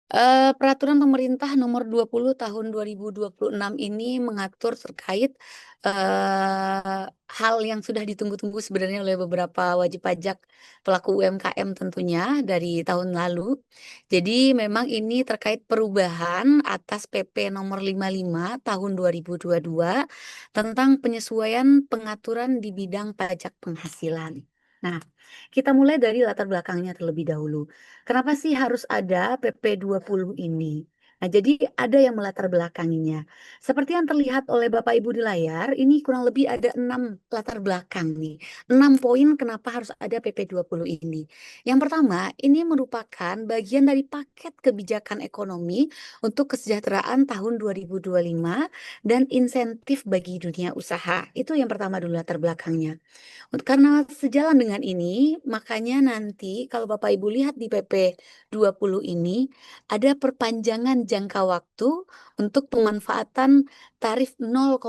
Peraturan pemerintah nomor 20 tahun 2026 ini mengatur terkait hal yang sudah ditunggu-tunggu sebenarnya oleh beberapa wajib pajak pelaku UMKM tentunya dari tahun lalu. Jadi memang ini terkait perubahan atas PP nomor 55 tahun 2022 tentang penyesuaian pengaturan di bidang pajak penghasilan. Nah, kita mulai dari latar belakangnya terlebih dahulu. Kenapa sih harus ada PP 20 ini? Nah, jadi ada yang melatar belakanginya. Seperti yang terlihat oleh Bapak Ibu di layar, ini kurang lebih ada 6 latar belakang nih. 6 poin kenapa harus ada PP 20 ini. Yang pertama, ini merupakan bagian dari paket kebijakan ekonomi untuk kesejahteraan tahun 2025 dan insentif bagi dunia usaha. Itu yang pertama dulu latar belakangnya. Karena sejalan dengan ini, makanya nanti kalau Bapak Ibu lihat di PP 20 ini, ada perpanjangan jangka waktu untuk pemanfaatan tarif 0,5%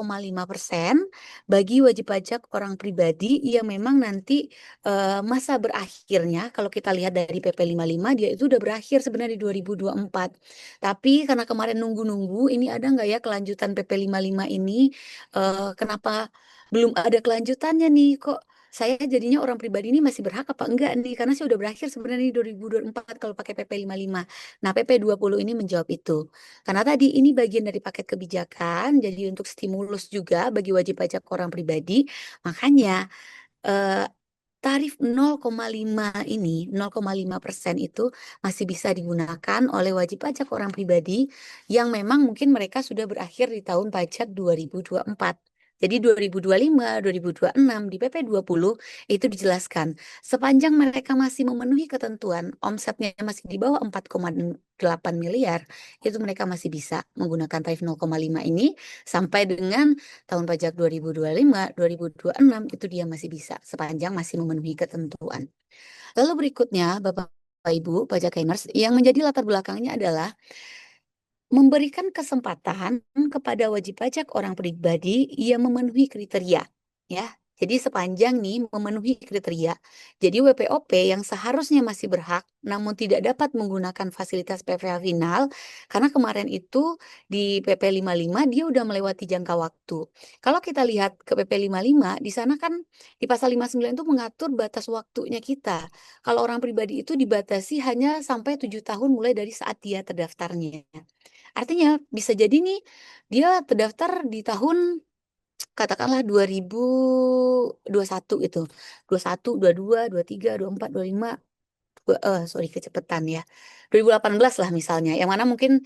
bagi wajib pajak orang pribadi yang memang nanti masa berakhirnya, kalau kita lihat dari PP 55, dia itu udah berakhir sebenarnya di 2024. Tapi karena kemarin nunggu-nunggu, ini ada nggak ya kelanjutan PP 55 ini? Kenapa belum ada kelanjutannya nih? Kok saya jadinya orang pribadi ini masih berhak apa enggak nih? Karena saya udah berakhir sebenarnya di 2024 kalau pakai PP 55. Nah, PP 20 ini menjawab itu. Karena tadi ini bagian dari paket kebijakan, jadi untuk stimulus juga bagi wajib pajak orang pribadi. Makanya eh, tarif 0,5 ini, 0,5% itu masih bisa digunakan oleh wajib pajak orang pribadi yang memang mungkin mereka sudah berakhir di tahun pajak 2024. Jadi 2025, 2026 di PP 20 itu dijelaskan sepanjang mereka masih memenuhi ketentuan omsetnya masih di bawah 4,8 miliar itu mereka masih bisa menggunakan tarif 0,5 ini sampai dengan tahun pajak 2025, 2026 itu dia masih bisa sepanjang masih memenuhi ketentuan. Lalu berikutnya Bapak Ibu pajakiners yang menjadi latar belakangnya adalah memberikan kesempatan kepada wajib pajak orang pribadi yang memenuhi kriteria, ya. Jadi sepanjang nih memenuhi kriteria. Jadi WPOP yang seharusnya masih berhak namun tidak dapat menggunakan fasilitas PPh final karena kemarin itu di PP 55 dia udah melewati jangka waktu. Kalau kita lihat ke PP 55 di sana kan di pasal 59 itu mengatur batas waktunya kita. Kalau orang pribadi itu dibatasi hanya sampai 7 tahun mulai dari saat dia terdaftarnya. Artinya bisa jadi nih dia terdaftar di tahun katakanlah 2021 itu. 21, 22, 23, 24, 25 sorry kecepatan ya. 2018 lah misalnya. Yang mana mungkin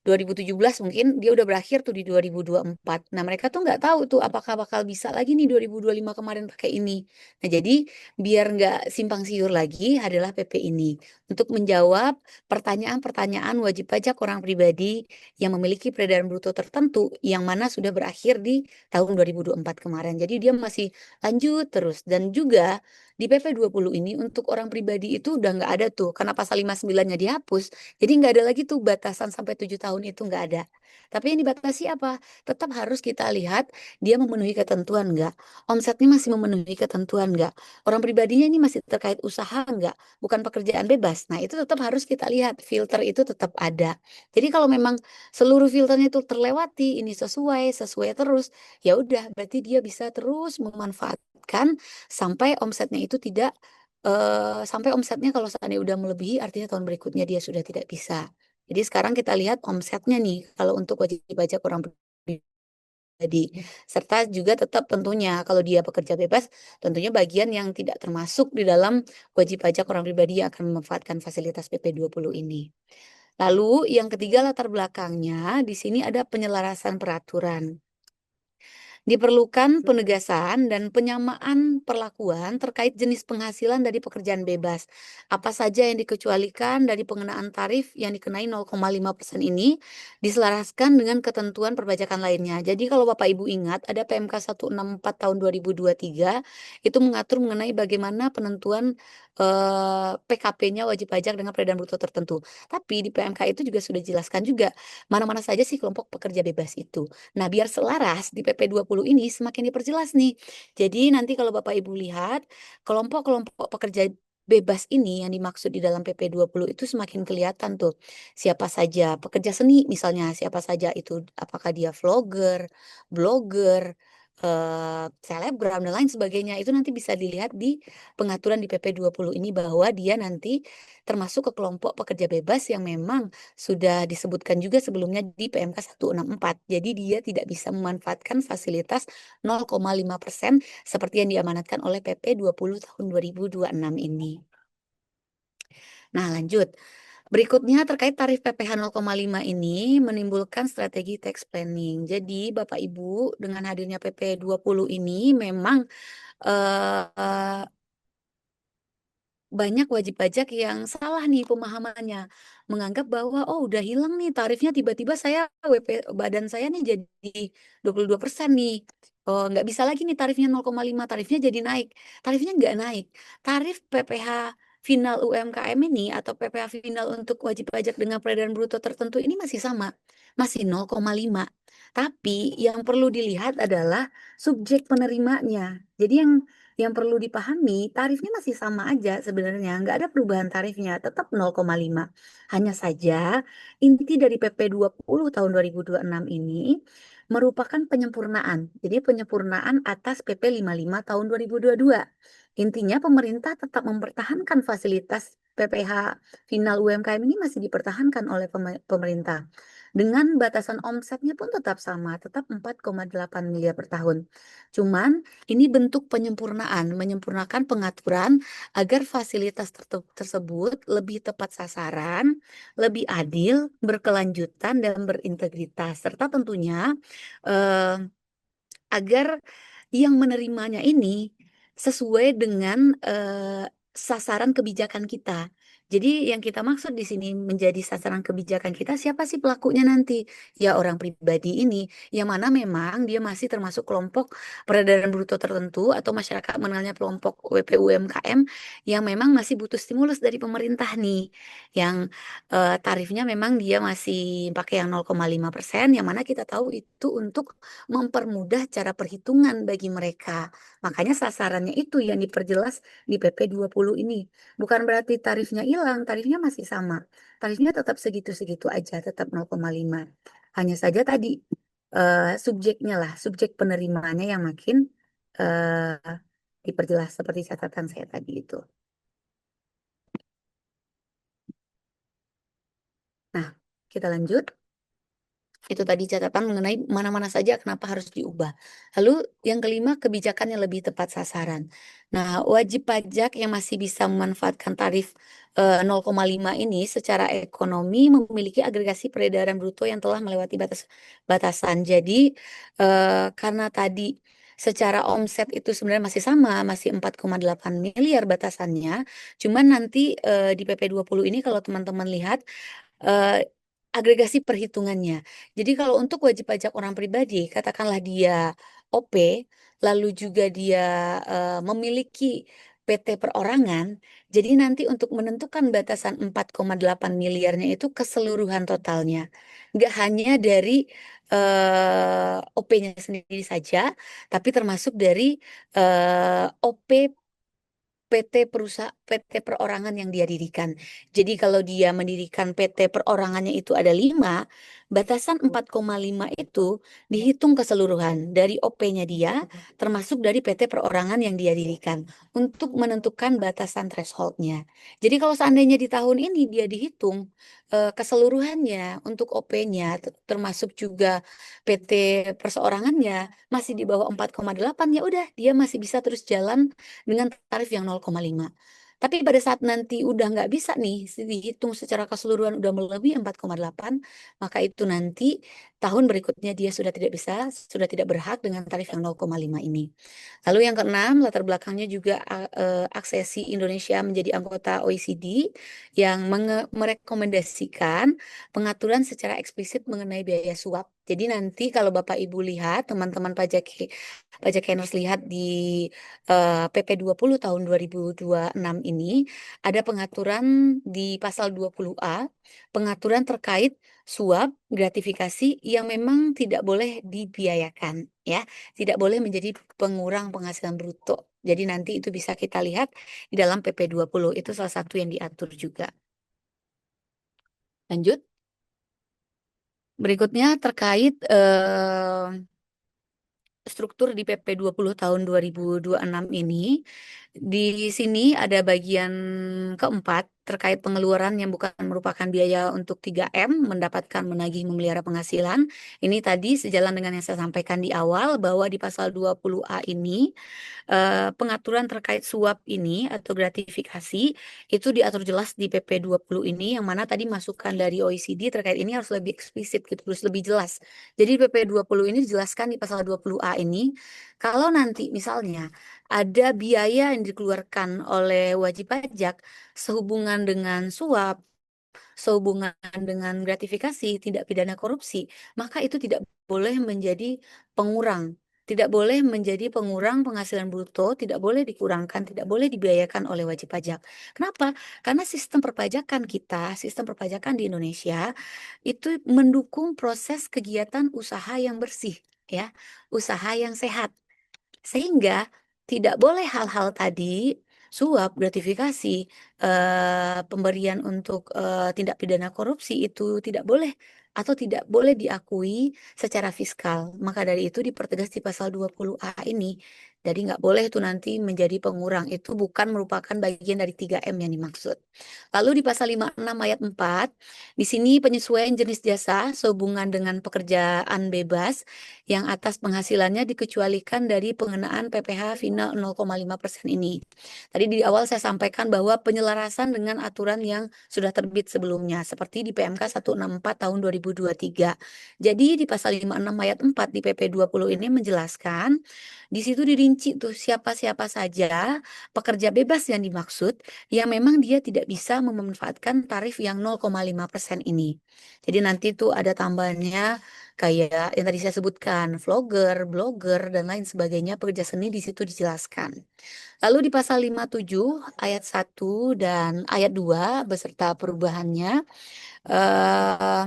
2017 mungkin dia udah berakhir tuh di 2024. Nah, mereka tuh nggak tahu tuh apakah bakal bisa lagi nih 2025 kemarin pakai ini. Nah, jadi biar nggak simpang siur lagi adalah PP ini untuk menjawab pertanyaan-pertanyaan wajib pajak orang pribadi yang memiliki peredaran bruto tertentu yang mana sudah berakhir di tahun 2024 kemarin. Jadi dia masih lanjut terus dan juga di PP 20 ini untuk orang pribadi itu udah nggak ada tuh karena pasal 59-nya dihapus. Jadi nggak ada lagi tuh batasan sampai 7 tahun itu nggak ada. Tapi yang dibatasi apa? Tetap harus kita lihat dia memenuhi ketentuan nggak? Omsetnya masih memenuhi ketentuan nggak? Orang pribadinya ini masih terkait usaha nggak? Bukan pekerjaan bebas. Nah, itu tetap harus kita lihat. Filter itu tetap ada. Jadi kalau memang seluruh filternya itu terlewati, ini sesuai terus, ya udah berarti dia bisa terus memanfaatkan sampai omsetnya itu tidak sampai omsetnya kalau seandainya udah melebihi artinya tahun berikutnya dia sudah tidak bisa. Jadi sekarang kita lihat omsetnya nih kalau untuk wajib pajak orang pribadi serta juga tetap tentunya kalau dia pekerja bebas tentunya bagian yang tidak termasuk di dalam wajib pajak orang pribadi yang akan memanfaatkan fasilitas PP 20 ini. Lalu yang ketiga latar belakangnya di sini ada penyelarasan peraturan. Diperlukan penegasan dan penyamaan perlakuan terkait jenis penghasilan dari pekerjaan bebas. Apa saja yang dikecualikan dari pengenaan tarif yang dikenai 0,5% ini diselaraskan dengan ketentuan perpajakan lainnya. Jadi kalau Bapak Ibu ingat ada PMK 164 tahun 2023 itu mengatur mengenai bagaimana penentuan PKP-nya wajib pajak dengan peredaran bruto tertentu. Tapi di PMK itu juga sudah dijelaskan juga mana-mana saja sih kelompok pekerja bebas itu. Nah, biar selaras di PP 20 ini semakin diperjelas nih. Jadi nanti kalau Bapak Ibu lihat kelompok-kelompok pekerja bebas ini yang dimaksud di dalam PP 20 itu semakin kelihatan tuh siapa saja pekerja seni misalnya, siapa saja itu, apakah dia vlogger, blogger, selebgram dan lain sebagainya. Itu nanti bisa dilihat di pengaturan di PP 20 ini bahwa dia nanti termasuk ke kelompok pekerja bebas yang memang sudah disebutkan juga sebelumnya di PMK 164. Jadi dia tidak bisa memanfaatkan fasilitas 0,5% seperti yang diamanatkan oleh PP 20 tahun 2026 ini. Nah, lanjut. Berikutnya terkait tarif PPh 0,5 ini menimbulkan strategi tax planning. Jadi Bapak Ibu dengan hadirnya PP 20 ini memang eh, banyak wajib pajak yang salah nih pemahamannya. Menganggap bahwa oh udah hilang nih tarifnya tiba-tiba saya badan saya nih jadi 22% nih. Oh, nggak bisa lagi nih tarifnya 0,5 tarifnya jadi naik. Tarifnya nggak naik. Tarif PPh final UMKM ini atau PPh final untuk wajib pajak dengan peredaran bruto tertentu ini masih sama. Masih 0,5. Tapi yang perlu dilihat adalah subjek penerimanya. Jadi yang perlu dipahami, tarifnya masih sama aja sebenarnya, nggak ada perubahan tarifnya, tetap 0,5. Hanya saja, inti dari PP 20 tahun 2026 ini merupakan penyempurnaan. Jadi penyempurnaan atas PP 55 tahun 2022. Intinya pemerintah tetap mempertahankan fasilitas PPh final UMKM ini masih dipertahankan oleh pemerintah. Dengan batasan omsetnya pun tetap sama, tetap 4,8 miliar per tahun. Cuman ini bentuk penyempurnaan, menyempurnakan pengaturan agar fasilitas tersebut lebih tepat sasaran, lebih adil, berkelanjutan, dan berintegritas, serta tentunya eh, agar yang menerimanya ini sesuai dengan sasaran kebijakan kita. Jadi yang kita maksud di sini menjadi sasaran kebijakan kita siapa sih pelakunya nanti? Ya orang pribadi ini, yang mana memang dia masih termasuk kelompok peredaran bruto tertentu atau masyarakat mengenalnya kelompok WPUMKM yang memang masih butuh stimulus dari pemerintah nih, yang tarifnya memang dia masih pakai yang 0,5%, yang mana kita tahu itu untuk mempermudah cara perhitungan bagi mereka. Makanya sasarannya itu yang diperjelas di PP 20 ini. Bukan berarti tarifnya hilang, tarifnya masih sama. Tarifnya tetap segitu-segitu aja, tetap 0,5. Hanya saja tadi subjeknya lah, subjek penerimanya yang makin eh, diperjelas seperti catatan saya tadi itu. Nah, kita lanjut. Itu tadi catatan mengenai mana-mana saja kenapa harus diubah. Lalu yang kelima, kebijakan yang lebih tepat sasaran. Nah, wajib pajak yang masih bisa memanfaatkan tarif 0,5 ini secara ekonomi memiliki agregasi peredaran bruto yang telah melewati batasan. Jadi, karena tadi secara omset itu sebenarnya masih sama, masih 4,8 miliar batasannya. Cuman nanti di PP 20 ini kalau teman-teman lihat eh, agregasi perhitungannya. Jadi kalau untuk wajib pajak orang pribadi, katakanlah dia OP, lalu juga dia memiliki PT perorangan, jadi nanti untuk menentukan batasan 4,8 miliarnya itu keseluruhan totalnya. Nggak hanya dari OP-nya sendiri saja, tapi termasuk dari OP PT perorangan yang dia dirikan. Jadi kalau dia mendirikan PT perorangannya itu ada 5, batasan 4,5 itu dihitung keseluruhan dari OP-nya dia, termasuk dari PT perorangan yang dia dirikan untuk menentukan batasan thresholdnya. Jadi kalau seandainya di tahun ini dia dihitung keseluruhannya untuk OP-nya, termasuk juga PT perseorangannya masih di bawah 4,8, ya udah dia masih bisa terus jalan dengan tarif yang 0,5. Tapi pada saat nanti udah nggak bisa nih dihitung secara keseluruhan udah melebihi 4,8, maka itu nanti tahun berikutnya dia sudah tidak bisa, sudah tidak berhak dengan tarif yang 0,5 ini. Lalu yang keenam, latar belakangnya juga aksesi Indonesia menjadi anggota OECD yang merekomendasikan pengaturan secara eksplisit mengenai biaya suap Jadi nanti kalau Bapak Ibu lihat, teman-teman pajakers lihat di PP 20 tahun 2026 ini, ada pengaturan di pasal 20A, pengaturan terkait suap gratifikasi yang memang tidak boleh dibiayakan, ya, tidak boleh menjadi pengurang penghasilan bruto. Jadi nanti itu bisa kita lihat di dalam PP 20, itu salah satu yang diatur juga. Lanjut. Berikutnya terkait struktur di PP 20 tahun 2026 ini. Di sini ada bagian keempat terkait pengeluaran yang bukan merupakan biaya untuk 3M, mendapatkan, menagih, memelihara penghasilan. Ini tadi sejalan dengan yang saya sampaikan di awal bahwa di pasal 20A ini pengaturan terkait suap ini atau gratifikasi itu diatur jelas di PP 20 ini, yang mana tadi masukan dari OECD terkait ini harus lebih eksplisit gitu, harus lebih jelas. Jadi PP 20 ini dijelaskan di pasal 20A ini, kalau nanti misalnya ada biaya yang dikeluarkan oleh wajib pajak sehubungan dengan suap, sehubungan dengan gratifikasi, tindak pidana korupsi, maka itu tidak boleh menjadi pengurang. Tidak boleh menjadi pengurang penghasilan bruto, tidak boleh dikurangkan, tidak boleh dibiayakan oleh wajib pajak. Kenapa? Karena sistem perpajakan kita, sistem perpajakan di Indonesia itu mendukung proses kegiatan usaha yang bersih, ya, usaha yang sehat. Sehingga tidak boleh hal-hal tadi, suap, gratifikasi, pemberian untuk tindak pidana korupsi itu tidak boleh atau tidak boleh diakui secara fiskal. Maka dari itu dipertegas di pasal 20A ini. Jadi nggak boleh itu nanti menjadi pengurang. Itu bukan merupakan bagian dari 3M yang dimaksud. Lalu di pasal 56 ayat 4, di sini penyesuaian jenis jasa sehubungan dengan pekerjaan bebas yang atas penghasilannya dikecualikan dari pengenaan PPh final 0,5% ini. Tadi di awal saya sampaikan bahwa penyelarasan dengan aturan yang sudah terbit sebelumnya, seperti di PMK 164 tahun 2023. Jadi di pasal 56 ayat 4 di PP 20 ini menjelaskan, di situ dirinci tuh siapa-siapa saja pekerja bebas yang dimaksud, yang memang dia tidak bisa memanfaatkan tarif yang 0,5% ini. Jadi nanti tuh ada tambahannya kayak yang tadi saya sebutkan, vlogger, blogger, dan lain sebagainya, pekerja seni di situ dijelaskan. Lalu di pasal 57 ayat 1 dan ayat 2 beserta perubahannya, eh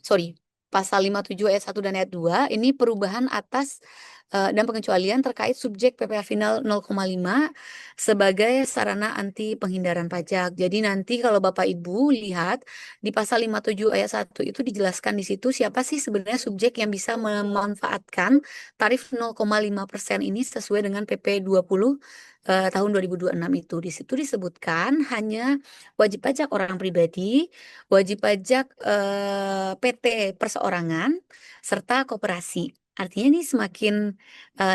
sorry, pasal 57 ayat 1 dan ayat 2 ini perubahan atas dan pengecualian terkait subjek PPh final 0,5 sebagai sarana anti penghindaran pajak. Jadi nanti kalau Bapak Ibu lihat di pasal 57 ayat 1 itu dijelaskan di situ siapa sih sebenarnya subjek yang bisa memanfaatkan tarif 0,5% ini sesuai dengan PP 20 tahun 2026 itu. Di situ disebutkan hanya wajib pajak orang pribadi, wajib pajak PT perseorangan, serta koperasi. Artinya ini semakin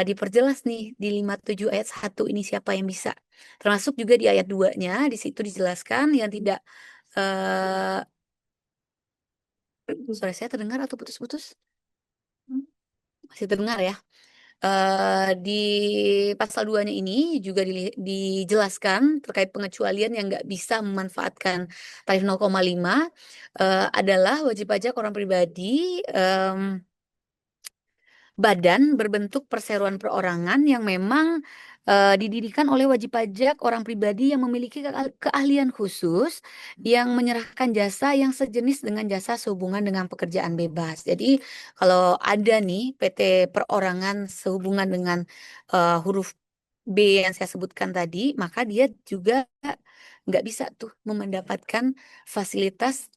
diperjelas nih di 57 ayat 1 ini siapa yang bisa. Termasuk juga di ayat 2-nya, di situ dijelaskan yang tidak, suara saya terdengar atau putus-putus? Masih terdengar ya? Di pasal 2-nya ini juga dijelaskan terkait pengecualian yang nggak bisa memanfaatkan tarif 0,5 adalah wajib pajak orang pribadi, badan berbentuk perseroan perorangan yang memang didirikan oleh wajib pajak orang pribadi yang memiliki keahlian khusus yang menyerahkan jasa yang sejenis dengan jasa sehubungan dengan pekerjaan bebas. Jadi kalau ada nih PT perorangan sehubungan dengan huruf B yang saya sebutkan tadi, maka dia juga nggak bisa tuh mendapatkan fasilitas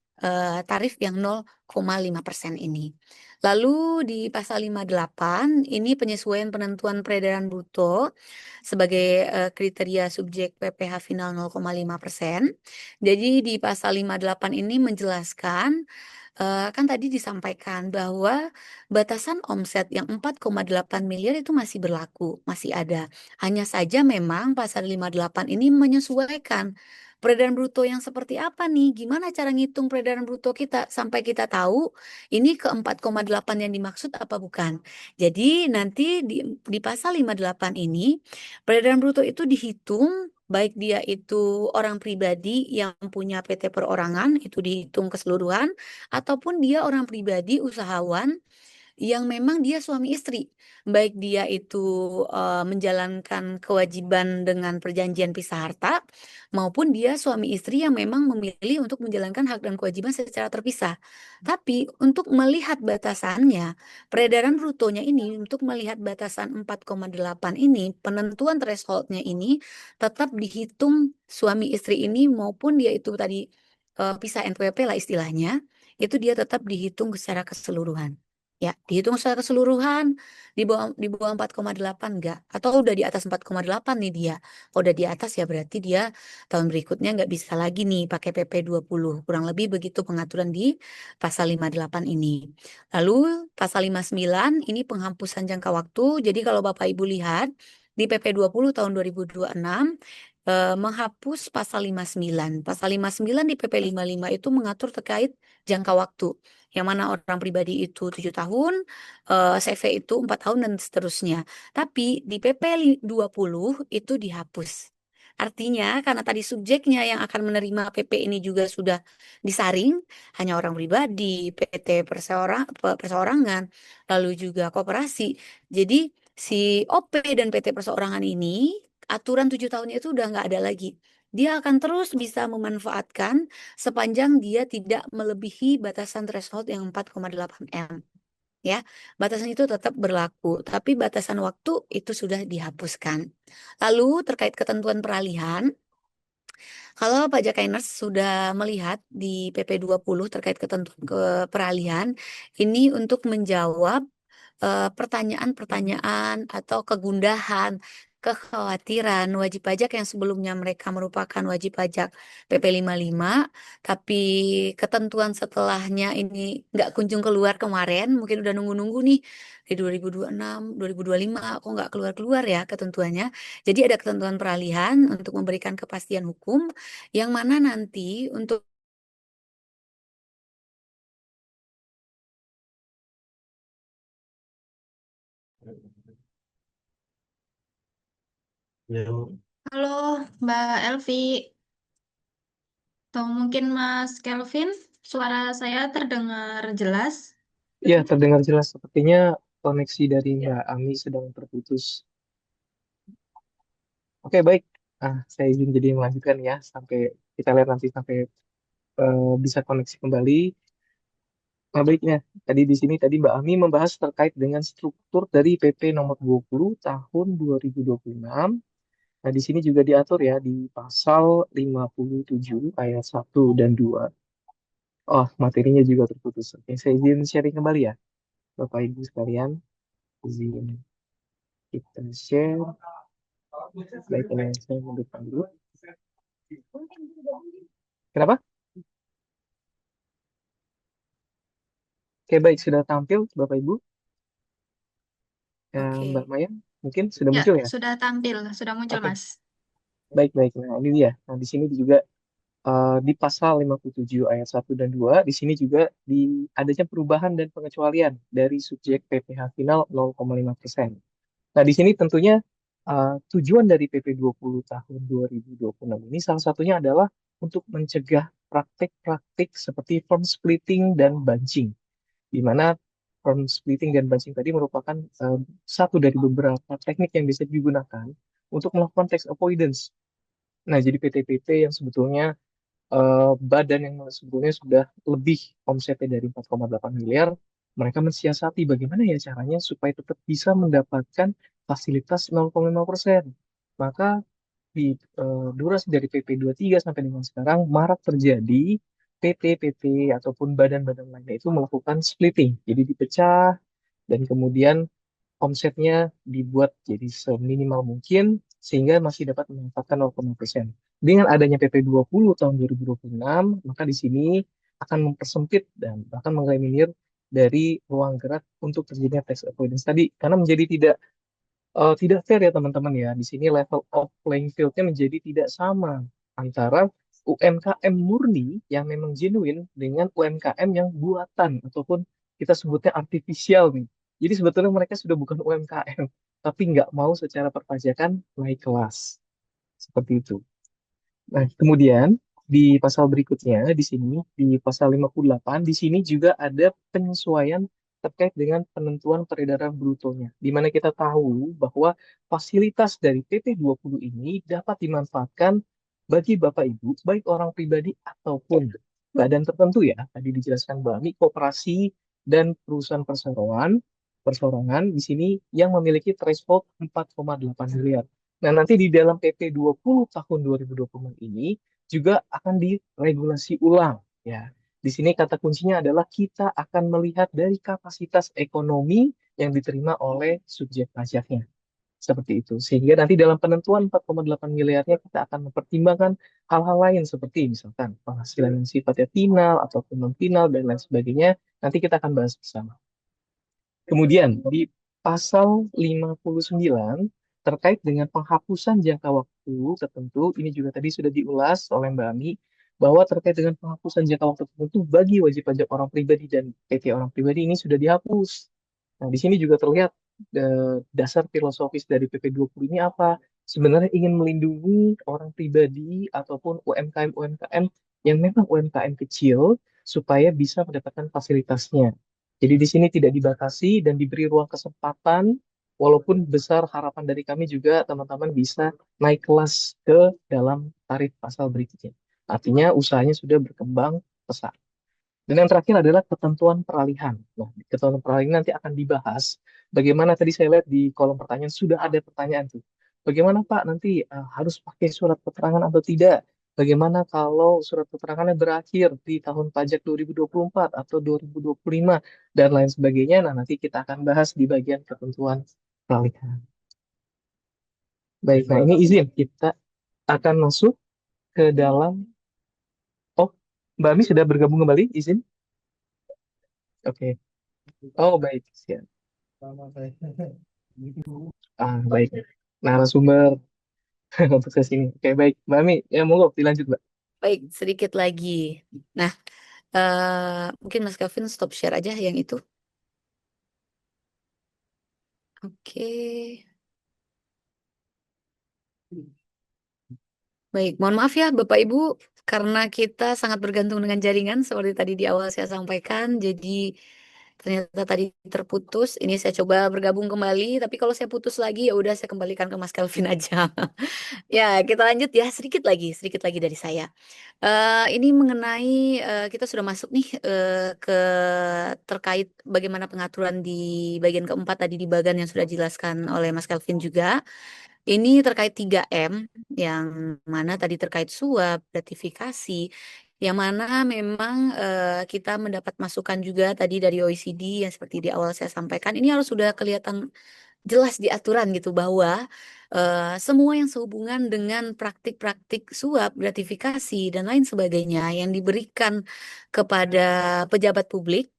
tarif yang 0,5% ini. Lalu di pasal 58 ini penyesuaian penentuan peredaran bruto sebagai kriteria subjek PPh final 0,5%. Jadi di pasal 58 ini menjelaskan kan tadi disampaikan bahwa batasan omset yang 4,8 miliar itu masih berlaku, masih ada. Hanya saja memang pasal 58 ini menyesuaikan peredaran bruto yang seperti apa nih? Gimana cara ngitung peredaran bruto kita sampai kita tahu ini ke 4,8 yang dimaksud apa bukan? Jadi nanti di pasal 58 ini peredaran bruto itu dihitung baik dia itu orang pribadi yang punya PT perorangan, itu dihitung keseluruhan, ataupun dia orang pribadi usahawan yang memang dia suami istri, baik dia itu menjalankan kewajiban dengan perjanjian pisah harta, maupun dia suami istri yang memang memilih untuk menjalankan hak dan kewajiban secara terpisah. Tapi untuk melihat batasannya, peredaran brutonya ini, untuk melihat batasan 4,8 ini, penentuan thresholdnya ini tetap dihitung suami istri ini maupun dia itu tadi pisah NPWP lah istilahnya, itu dia tetap dihitung secara keseluruhan. Ya, dihitung secara keseluruhan di bawah 4,8 enggak, atau udah di atas 4,8 nih dia. Kalau udah di atas ya berarti dia tahun berikutnya nggak bisa lagi nih pakai PP 20. Kurang lebih begitu pengaturan di pasal 58 ini. Lalu pasal 59 ini penghapusan jangka waktu. Jadi kalau Bapak Ibu lihat di PP 20 tahun 2026 menghapus pasal 59. Pasal 59 di PP 55 itu mengatur terkait jangka waktu. Yang mana orang pribadi itu 7 tahun, CV itu 4 tahun dan seterusnya. Tapi di PP 20 itu dihapus. Artinya karena tadi subjeknya yang akan menerima PP ini juga sudah disaring, hanya orang pribadi, PT perseorangan, lalu juga koperasi. Jadi si OP dan PT perseorangan ini aturan 7 tahunnya itu udah nggak ada lagi. Dia akan terus bisa memanfaatkan sepanjang dia tidak melebihi batasan threshold yang 4,8 M. Ya, batasan itu tetap berlaku, tapi batasan waktu itu sudah dihapuskan. Lalu terkait ketentuan peralihan, kalau Pak Jakainers sudah melihat di PP 20 terkait ketentuan peralihan, ini untuk menjawab pertanyaan-pertanyaan atau kegundahan, kekhawatiran wajib pajak yang sebelumnya mereka merupakan wajib pajak PP 55, tapi ketentuan setelahnya ini nggak kunjung keluar kemarin, mungkin udah nunggu-nunggu nih di 2026, 2025, kok nggak keluar-keluar ya ketentuannya. Jadi ada ketentuan peralihan untuk memberikan kepastian hukum, yang mana nanti untuk Ya, Halo Mbak Elvi, atau mungkin Mas Kelvin, suara saya terdengar jelas. ya, terdengar jelas. Sepertinya koneksi dari Mbak Ami sedang terputus. Oke, baik. Saya izin jadi melanjutkan ya, sampai kita lihat nanti sampai bisa koneksi kembali. Nah, baiknya. Tadi Mbak Ami membahas terkait dengan struktur dari PP nomor 20 tahun 2026. Nah, di sini juga diatur ya di pasal 57 ayat 1 dan 2. Oh, materinya juga terputus. Oke, saya izin sharing kembali ya, Bapak Ibu sekalian. Izin kita share. Baik, ini saya mundurkan dulu. Kenapa? Oke, baik. Sudah tampil, Bapak Ibu. Mbak oke. Maya, mungkin sudah Ya, muncul ya? sudah tampil, sudah muncul Oke, Mas. baik, baik. Nah, ini dia. Nah, di sini juga di pasal 57 ayat 1 dan 2, di sini juga adanya perubahan dan pengecualian dari subjek PPh final 0,5%. Nah, di sini tentunya tujuan dari PP 20 tahun 2026 ini salah satunya adalah untuk mencegah praktik-praktik seperti firm splitting dan bunching, di mana firm splitting dan bunching tadi merupakan satu dari beberapa teknik yang bisa digunakan untuk melakukan tax avoidance. Nah, jadi PT-PT yang sebetulnya badan yang sebetulnya sudah lebih omsetnya dari 4,8 miliar, mereka mensiasati bagaimana ya caranya supaya tetap bisa mendapatkan fasilitas 0,5%. Maka di durasi dari PP 23 sampai dengan sekarang marak terjadi PT-PT ataupun badan-badan lainnya itu melakukan splitting. Jadi dipecah dan kemudian omsetnya dibuat jadi seminimal mungkin sehingga masih dapat memanfaatkan 0,5%. Dengan adanya PP 20 tahun 2026, maka di sini akan mempersempit dan bahkan mengeliminir dari ruang gerak untuk terjadinya tax avoidance tadi, karena menjadi tidak fair ya teman-teman ya. Di sini level of playing field-nya menjadi tidak sama antara UMKM murni yang memang genuine dengan UMKM yang buatan ataupun kita sebutnya artifisial nih. Jadi sebetulnya mereka sudah bukan UMKM, tapi nggak mau secara perpajakan naik kelas. Seperti itu. Nah, kemudian di pasal berikutnya di sini di pasal 58 di sini juga ada penyesuaian terkait dengan penentuan peredaran brutonya, di mana kita tahu bahwa fasilitas dari PP 20 ini dapat dimanfaatkan bagi Bapak Ibu, baik orang pribadi ataupun badan tertentu ya. Tadi dijelaskan Bami, koperasi dan perusahaan perseroan di sini yang memiliki threshold 4,8 miliar. Nah, nanti di dalam PP 20 tahun 2024 ini juga akan diregulasi ulang ya. Di sini kata kuncinya adalah kita akan melihat dari kapasitas ekonomi yang diterima oleh subjek pajaknya. Seperti itu. Sehingga nanti dalam penentuan 4,8 miliarnya kita akan mempertimbangkan hal-hal lain seperti misalkan penghasilan yang sifatnya final ataupun non final dan lain sebagainya. Nanti kita akan bahas bersama. Kemudian di pasal 59 terkait dengan penghapusan jangka waktu tertentu, ini juga tadi sudah diulas oleh Mbak Ami, bahwa terkait dengan penghapusan jangka waktu tertentu bagi wajib pajak orang pribadi dan PT orang pribadi ini sudah dihapus. Nah, di sini juga terlihat dasar filosofis dari PP 20 ini apa? Sebenarnya ingin melindungi orang pribadi ataupun UMKM-UMKM yang memang UMKM kecil supaya bisa mendapatkan fasilitasnya. Jadi di sini tidak dibatasi dan diberi ruang kesempatan, walaupun besar harapan dari kami juga teman-teman bisa naik kelas ke dalam tarif pasal berikutnya. Artinya usahanya sudah berkembang pesat. Dan yang terakhir adalah ketentuan peralihan. Nah, di ketentuan peralihan nanti akan dibahas bagaimana tadi saya lihat di kolom pertanyaan sudah ada pertanyaan tuh. Bagaimana Pak nanti harus pakai surat keterangan atau tidak? Bagaimana kalau surat keterangannya berakhir di tahun pajak 2024 atau 2025 dan lain sebagainya? Nah, nanti kita akan bahas di bagian ketentuan peralihan. Baik, nah ini izin kita akan masuk ke dalam. Oh, Mbak Ami sudah bergabung kembali, izin? Oke. Oh, baik. Siap. Baik. Narasumber untuk sesi ini. Oke, baik. Mbak Ami, ya monggo dilanjut, Mbak. Baik, sedikit lagi. Nah, mungkin Mas Kevin stop share aja yang itu. Oke. Baik, mohon maaf ya Bapak Ibu, karena kita sangat bergantung dengan jaringan seperti tadi di awal saya sampaikan. Jadi ternyata tadi terputus. Ini saya coba bergabung kembali, tapi kalau saya putus lagi ya udah saya kembalikan ke Mas Kelvin aja. Ya, kita lanjut ya sedikit lagi dari saya. Ini mengenai kita sudah masuk nih ke terkait bagaimana pengaturan di bagian keempat tadi di bagan yang sudah dijelaskan oleh Mas Kelvin juga. Ini terkait 3M yang mana tadi terkait suap, gratifikasi, yang mana memang kita mendapat masukan juga tadi dari OECD yang seperti di awal saya sampaikan. Ini harus sudah kelihatan jelas di aturan gitu bahwa semua yang sehubungan dengan praktik-praktik suap, gratifikasi, dan lain sebagainya yang diberikan kepada pejabat publik.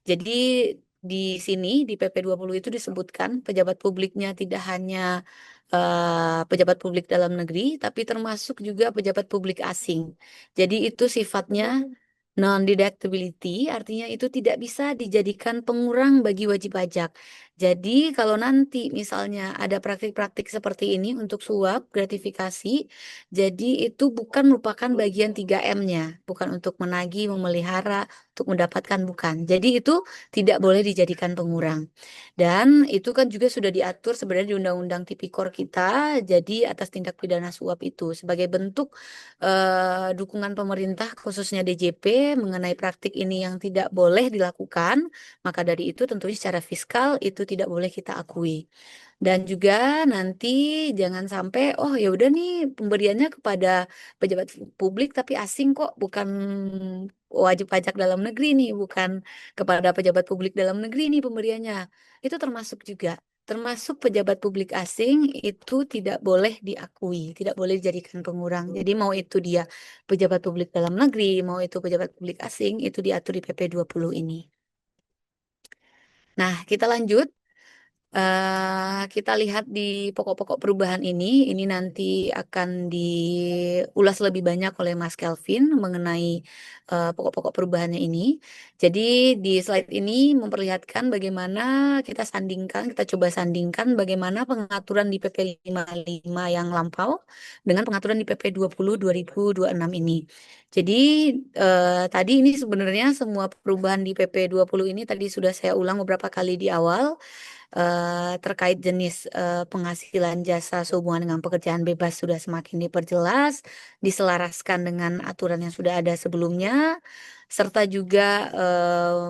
Jadi di sini di PP 20 itu disebutkan pejabat publiknya tidak hanya pejabat publik dalam negeri, tapi termasuk juga pejabat publik asing. Jadi itu sifatnya non-deductibility, artinya itu tidak bisa dijadikan pengurang bagi wajib pajak. Jadi kalau nanti misalnya ada praktik-praktik seperti ini untuk suap, gratifikasi, jadi itu bukan merupakan bagian 3M-nya, bukan untuk menagih, memelihara, untuk mendapatkan bukan. Jadi itu tidak boleh dijadikan pengurang. Dan itu kan juga sudah diatur sebenarnya di Undang-Undang Tipikor kita, jadi atas tindak pidana suap itu sebagai bentuk dukungan pemerintah khususnya DJP mengenai praktik ini yang tidak boleh dilakukan, maka dari itu tentunya secara fiskal itu tidak boleh kita akui. Dan juga nanti jangan sampai oh ya udah nih pemberiannya kepada pejabat publik tapi asing kok bukan wajib pajak dalam negeri nih, bukan kepada pejabat publik dalam negeri nih pemberiannya. Itu termasuk juga. Termasuk pejabat publik asing itu tidak boleh diakui, tidak boleh dijadikan pengurang. Jadi mau itu dia pejabat publik dalam negeri, mau itu pejabat publik asing, itu diatur di PP 20 ini. Nah, kita lanjut. Kita lihat di pokok-pokok perubahan ini nanti akan diulas lebih banyak oleh Mas Kelvin mengenai pokok-pokok perubahannya ini. Jadi di slide ini memperlihatkan bagaimana kita coba sandingkan bagaimana pengaturan di PP 55 yang lampau dengan pengaturan di PP 20 2026 ini. Jadi tadi ini sebenarnya semua perubahan di PP 20 ini tadi sudah saya ulang beberapa kali di awal terkait jenis penghasilan jasa sehubungan dengan pekerjaan bebas sudah semakin diperjelas, diselaraskan dengan aturan yang sudah ada sebelumnya, serta juga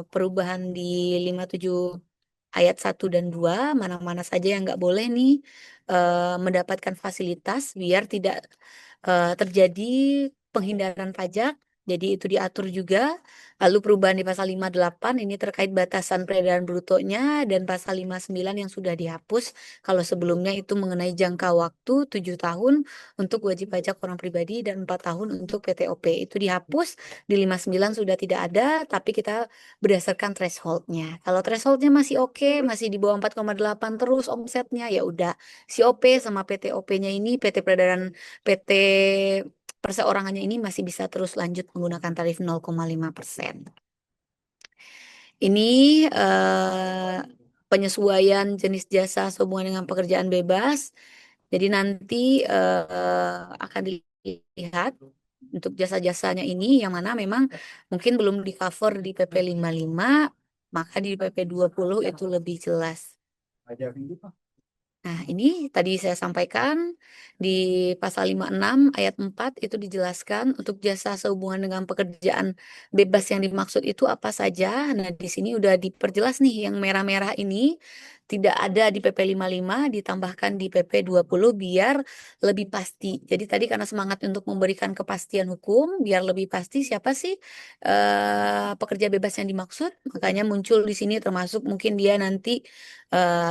perubahan di 57 ayat 1 dan 2, mana-mana saja yang nggak boleh nih mendapatkan fasilitas biar tidak terjadi penghindaran pajak. Jadi itu diatur juga. Lalu perubahan di pasal 58 ini terkait batasan peredaran brutonya dan pasal 59 yang sudah dihapus. Kalau sebelumnya itu mengenai jangka waktu 7 tahun untuk wajib pajak orang pribadi dan 4 tahun untuk PTOP. Itu dihapus, di 59 sudah tidak ada, tapi kita berdasarkan thresholdnya. Kalau thresholdnya masih oke, masih di bawah 4,8 terus omsetnya, ya udah COP sama PTOP-nya ini, PT perseorangannya ini masih bisa terus lanjut menggunakan tarif 0,5%. Ini penyesuaian jenis jasa sehubungan dengan pekerjaan bebas. Jadi nanti akan dilihat untuk jasa-jasanya ini yang mana memang mungkin belum di cover di PP 55, maka di PP 20 itu lebih jelas. Nah, ini tadi saya sampaikan di pasal 56 ayat 4 itu dijelaskan untuk jasa sehubungan dengan pekerjaan bebas yang dimaksud itu apa saja. Nah, di sini udah diperjelas nih yang merah-merah ini tidak ada di PP 55, ditambahkan di PP 20 biar lebih pasti. Jadi tadi karena semangat untuk memberikan kepastian hukum biar lebih pasti siapa sih pekerja bebas yang dimaksud, makanya muncul di sini termasuk mungkin dia nanti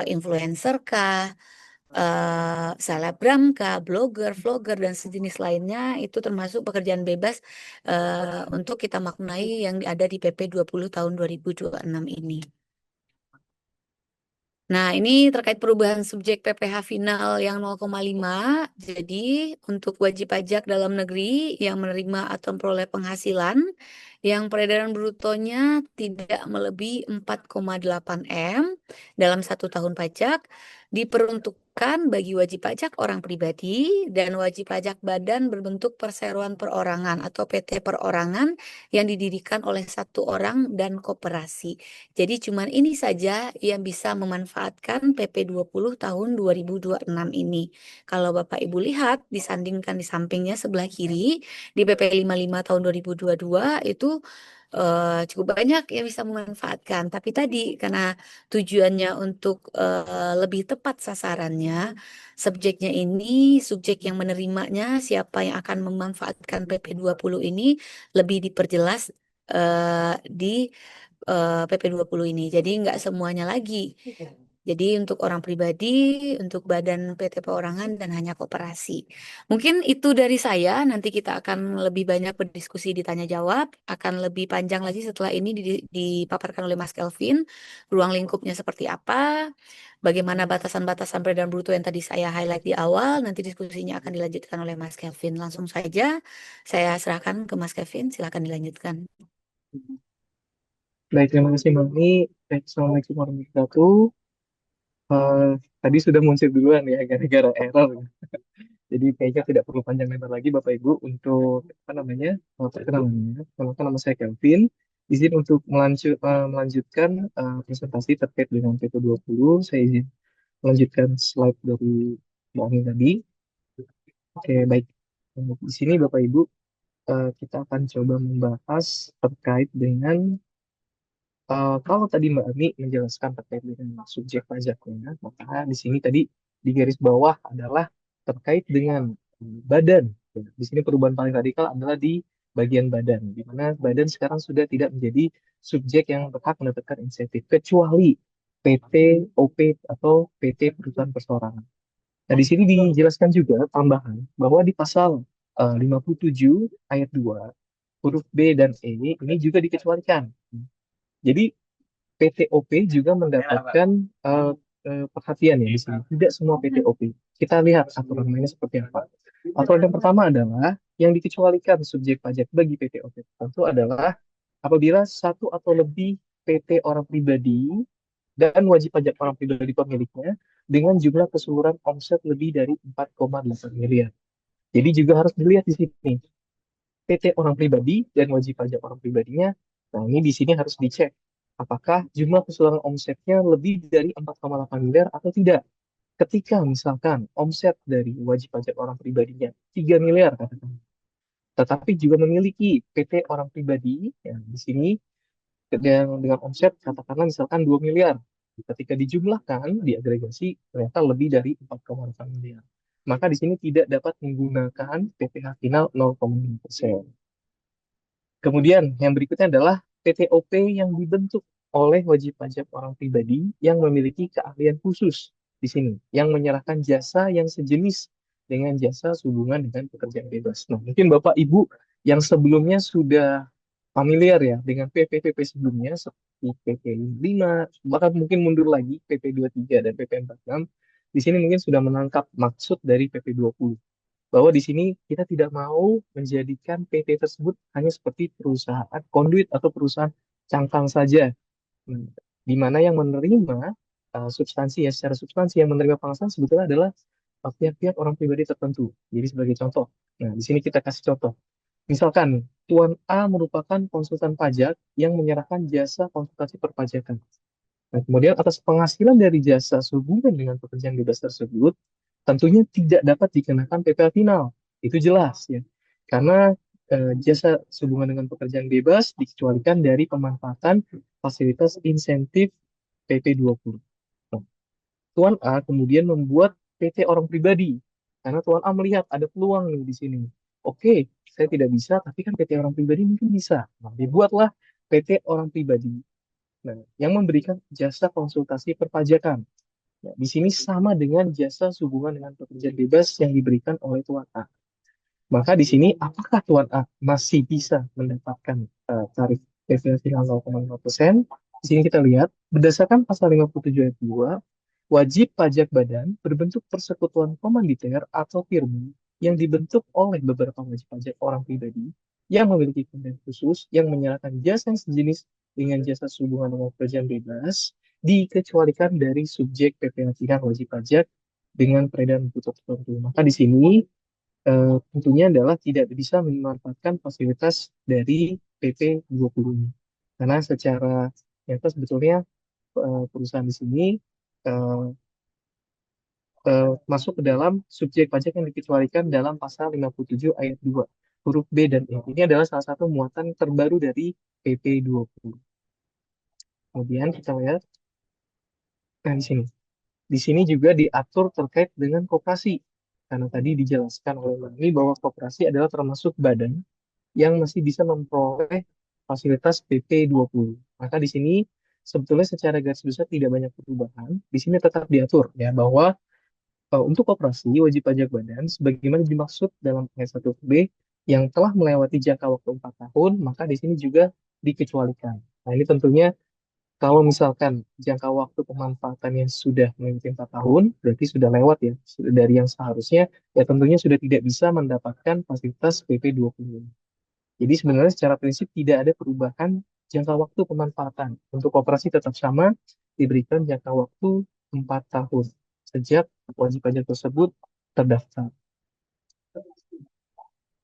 influencer kah, selebgram kah, blogger, vlogger, dan sejenis lainnya itu termasuk pekerjaan bebas untuk kita maknai yang ada di PP 20 tahun 2026 ini. Nah, ini terkait perubahan subjek PPh final yang 0,5. Jadi, untuk wajib pajak dalam negeri yang menerima atau memperoleh penghasilan yang peredaran brutonya tidak melebihi 4,8 M dalam 1 tahun pajak diperuntukkan bagi wajib pajak orang pribadi dan wajib pajak badan berbentuk perseroan perorangan atau PT perorangan yang didirikan oleh 1 orang dan koperasi. Jadi cuman ini saja yang bisa memanfaatkan PP 20 tahun 2026 ini. Kalau Bapak Ibu lihat disandingkan di sampingnya sebelah kiri di PP 55 tahun 2022 itu cukup banyak yang bisa memanfaatkan. Tapi tadi karena tujuannya untuk lebih tepat sasarannya, subjeknya ini, subjek yang menerimanya, siapa yang akan memanfaatkan PP 20 ini lebih diperjelas di PP 20 ini. Jadi nggak semuanya lagi. Jadi untuk orang pribadi, untuk badan PT perorangan, dan hanya koperasi. Mungkin itu dari saya. Nanti kita akan lebih banyak berdiskusi ditanya jawab. Akan lebih panjang lagi setelah ini dipaparkan oleh Mas Kelvin. Ruang lingkupnya seperti apa? Bagaimana batasan-batasan peredaran bruto yang tadi saya highlight di awal. Nanti diskusinya akan dilanjutkan oleh Mas Kelvin. Langsung saja saya serahkan ke Mas Kelvin. Silakan dilanjutkan. Baik, terima kasih Mami. Baik, Assalamualaikum warahmatullahi wabarakatuh. Eh, Tadi sudah muncul duluan ya, gara-gara error. Jadi kayaknya tidak perlu panjang lebar lagi Bapak Ibu untuk apa namanya perkenalannya. Perkenalkan, nama saya Kelvin. Izin untuk melanjutkan presentasi terkait dengan PP20. Saya izin melanjutkan slide dari Mbak Ani tadi. Oke, baik. Di sini Bapak Ibu kita akan coba membahas terkait dengan kalau tadi Mbak Ani menjelaskan terkait dengan subjek pajaknya, maka di sini tadi di garis bawah adalah terkait dengan badan. Ya, di sini perubahan paling radikal adalah di bagian badan, di mana badan sekarang sudah tidak menjadi subjek yang berhak mendapatkan insentif, kecuali PT, OP, atau PT perusahaan perseorangan. Nah, di sini dijelaskan juga tambahan bahwa di pasal 57 ayat 2, huruf B dan E ini juga dikecualikan. Jadi PTOP juga mendapatkan perhatian ya di sini. Tidak semua PTOP. Kita lihat aturan mainnya seperti apa. Aturan yang pertama adalah Yang dikecualikan subjek pajak bagi PPOP tertentu adalah apabila satu atau lebih PT orang pribadi dan wajib pajak orang pribadi pemiliknya dengan jumlah keseluruhan omset lebih dari 4,8 miliar. Jadi juga harus dilihat di sini PT orang pribadi dan wajib pajak orang pribadinya. Nah, ini di sini harus dicek apakah jumlah keseluruhan omsetnya lebih dari 4,8 miliar atau tidak. Ketika misalkan omset dari wajib pajak orang pribadinya 3 miliar katakan, tetapi juga memiliki PT orang pribadi, ya, di sini dengan omset katakanlah misalkan 2 miliar. Ketika dijumlahkan, diagregasi, ternyata lebih dari 4,8 miliar. Maka di sini tidak dapat menggunakan PPh final 0,5%. Kemudian yang berikutnya adalah PTOP yang dibentuk oleh wajib pajak orang pribadi yang memiliki keahlian khusus di sini, yang menyerahkan jasa yang sejenis dengan jasa sehubungan dengan pekerjaan bebas. Nah, mungkin Bapak Ibu yang sebelumnya sudah familiar ya dengan PP-PP sebelumnya seperti PP 5, bahkan mungkin mundur lagi PP 23 dan PP 46, di sini mungkin sudah menangkap maksud dari PP 20 bahwa di sini kita tidak mau menjadikan PT tersebut hanya seperti perusahaan konduit atau perusahaan cangkang saja. Hmm, di mana yang menerima substansi ya secara substansi yang menerima penghasilan sebetulnya adalah pihak-pihak orang pribadi tertentu. Jadi sebagai contoh, nah di sini kita kasih contoh. Misalkan Tuan A merupakan konsultan pajak yang menyerahkan jasa konsultasi perpajakan. Nah, kemudian atas penghasilan dari jasa sehubungan dengan pekerjaan bebas tersebut, tentunya tidak dapat dikenakan PPh final. Itu jelas ya. Karena jasa sehubungan dengan pekerjaan bebas dikecualikan dari pemanfaatan fasilitas insentif PP 20. Nah, Tuan A kemudian membuat PT orang pribadi. Karena Tuan A melihat ada peluang nih di sini. Oke, saya tidak bisa, tapi kan PT orang pribadi mungkin bisa. Nah, dibuatlah PT orang pribadi. Nah, yang memberikan jasa konsultasi perpajakan. Nah, di sini sama dengan jasa sehubungan dengan pekerjaan bebas yang diberikan oleh Tuan A. Maka di sini apakah Tuan A masih bisa mendapatkan tarif PPh final 0,5%? Di sini kita lihat berdasarkan pasal 57 ayat 2, wajib pajak badan berbentuk persekutuan komanditer atau firma yang dibentuk oleh beberapa wajib pajak orang pribadi yang memiliki keahlian khusus yang menyerahkan jasa yang sejenis dengan jasa sehubungan dengan pekerjaan bebas dikecualikan dari subjek PPh final wajib pajak dengan peredaran butuh tertentu. Maka di sini tentunya adalah tidak bisa memanfaatkan fasilitas dari PP 20 ini. Karena secara nyata sebetulnya perusahaan di sini eh, masuk ke dalam subjek pajak yang dikecualikan dalam pasal 57 ayat 2 huruf B dan E. Ini adalah salah satu muatan terbaru dari PP 20. Kemudian kita lihat, nah di sini. Di sini juga diatur terkait dengan koperasi. Karena tadi dijelaskan oleh Mami bahwa koperasi adalah termasuk badan yang masih bisa memperoleh fasilitas PP 20. Maka di sini sebetulnya secara garis besar tidak banyak perubahan. Di sini tetap diatur ya bahwa untuk koperasi wajib pajak badan sebagaimana dimaksud dalam ayat 1B yang telah melewati jangka waktu 4 tahun, maka di sini juga dikecualikan. Nah, ini tentunya kalau misalkan jangka waktu pemanfaatannya sudah mengikuti 4 tahun, berarti sudah lewat ya, sudah dari yang seharusnya, ya tentunya sudah tidak bisa mendapatkan fasilitas PP 20. Jadi sebenarnya secara prinsip tidak ada perubahan jangka waktu pemanfaatan. Untuk koperasi tetap sama, diberikan jangka waktu 4 tahun sejak wajib pajak tersebut terdaftar.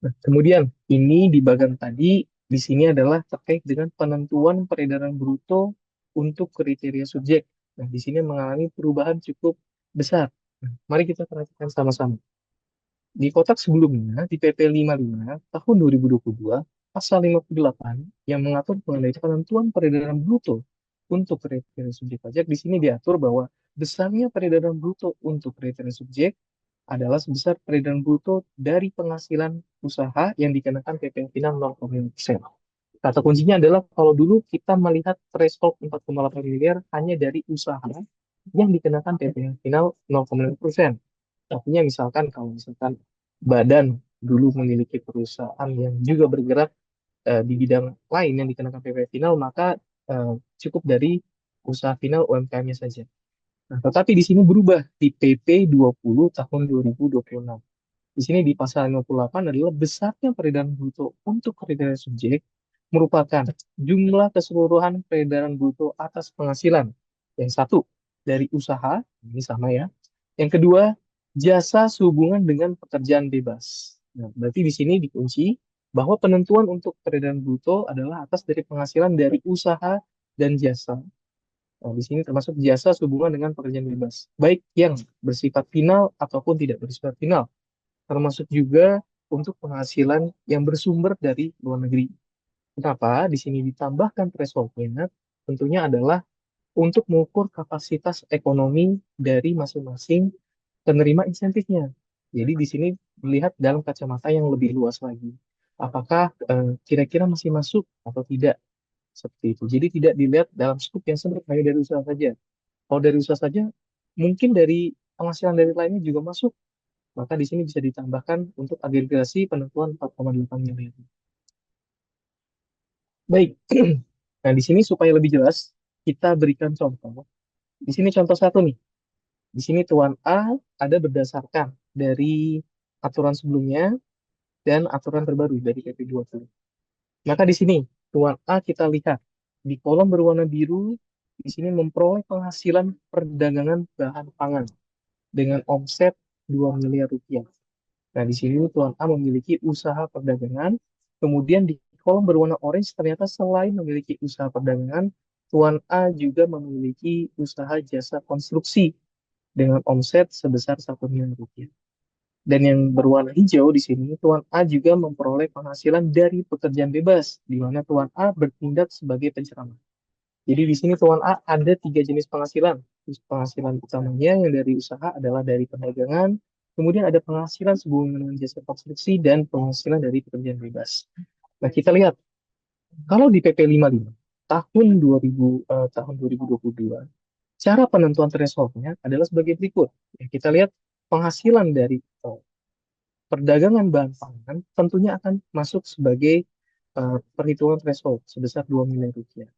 Nah, kemudian ini di bagian tadi, di sini adalah terkait dengan penentuan peredaran bruto untuk kriteria subjek. Nah, di sini mengalami perubahan cukup besar. Nah, mari kita perhatikan sama-sama. Di kotak sebelumnya, di PP 55 tahun 2022, pasal 58 yang mengatur mengenai penentuan peredaran bruto untuk kriteria subjek pajak, di sini diatur bahwa besarnya peredaran bruto untuk kriteria subjek adalah sebesar peredaran bruto dari penghasilan usaha yang dikenakan PPh final 0,5%. Kata kuncinya adalah kalau dulu kita melihat threshold 4,8 miliar hanya dari usaha yang dikenakan PPh final 0,5%. Artinya misalkan kalau misalkan badan dulu memiliki perusahaan yang juga bergerak di bidang lain yang dikenakan PPh final, maka cukup dari usaha final UMKM-nya saja. Nah, tetapi di sini berubah di PP 20 tahun 2026. Di sini di pasal 58 adalah besarnya peredaran bruto untuk kriteria subjek merupakan jumlah keseluruhan peredaran bruto atas penghasilan. Yang satu, dari usaha, ini sama ya. Yang kedua, jasa sehubungan dengan pekerjaan bebas. Nah, berarti di sini dikunci bahwa penentuan untuk peredaran bruto adalah atas dari penghasilan dari usaha dan jasa. Nah, di sini termasuk jasa sehubungan dengan pekerjaan bebas, baik yang bersifat final ataupun tidak bersifat final, termasuk juga untuk penghasilan yang bersumber dari luar negeri. Kenapa? Di sini ditambahkan thresholdnya, tentunya adalah untuk mengukur kapasitas ekonomi dari masing-masing penerima insentifnya. Jadi di sini dilihat dalam kacamata yang lebih luas lagi. Apakah kira-kira masih masuk atau tidak? Seperti itu. Jadi tidak dilihat dalam skup yang sempit hanya dari usaha saja. Kalau dari usaha saja, mungkin dari penghasilan dari lainnya juga masuk. Maka di sini bisa ditambahkan untuk agregasi penentuan 4,8 miliar. Baik. Nah, di sini supaya lebih jelas, kita berikan contoh. Di sini contoh satu nih. Di sini Tuan A ada berdasarkan dari aturan sebelumnya dan aturan terbaru dari PP 20. Maka di sini Tuan A kita lihat di kolom berwarna biru di sini memperoleh penghasilan perdagangan bahan pangan dengan omset 2 miliar rupiah. Nah, di sini Tuan A memiliki usaha perdagangan. Kemudian di kolom berwarna orange ternyata selain memiliki usaha perdagangan, Tuan A juga memiliki usaha jasa konstruksi dengan omset sebesar 1 miliar rupiah. Dan yang berwarna hijau di sini, Tuan A juga memperoleh penghasilan dari pekerjaan bebas, di mana Tuan A bertindak sebagai penceramah. Jadi di sini Tuan A ada 3 jenis penghasilan. Penghasilan utamanya yang dari usaha adalah dari perdagangan, kemudian ada penghasilan sehubungan dengan jasa konstruksi, dan penghasilan dari pekerjaan bebas. Nah, kita lihat, kalau di PP 55 tahun 2022, cara penentuan thresholdnya adalah sebagai berikut. Ya, kita lihat penghasilan dari perdagangan bahan pangan tentunya akan masuk sebagai perhitungan threshold sebesar 2 miliar rupiah.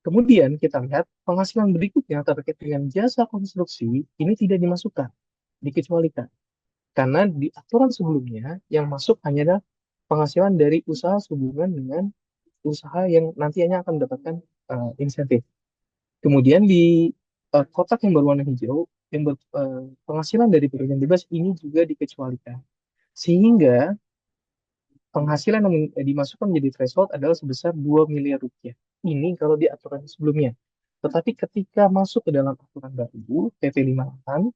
Kemudian kita lihat penghasilan berikutnya terkait dengan jasa konstruksi ini tidak dimasukkan, dikecualikan. Karena di aturan sebelumnya yang masuk hanya penghasilan dari usaha sehubungan dengan usaha yang nantinya akan mendapatkan insentif. Kemudian di kotak yang berwarna hijau, penghasilan dari pekerjaan bebas ini juga dikecualikan. Sehingga penghasilan yang dimasukkan menjadi threshold adalah sebesar 2 miliar rupiah. Ini kalau di aturan sebelumnya. Tetapi ketika masuk ke dalam aturan baru, PP 58,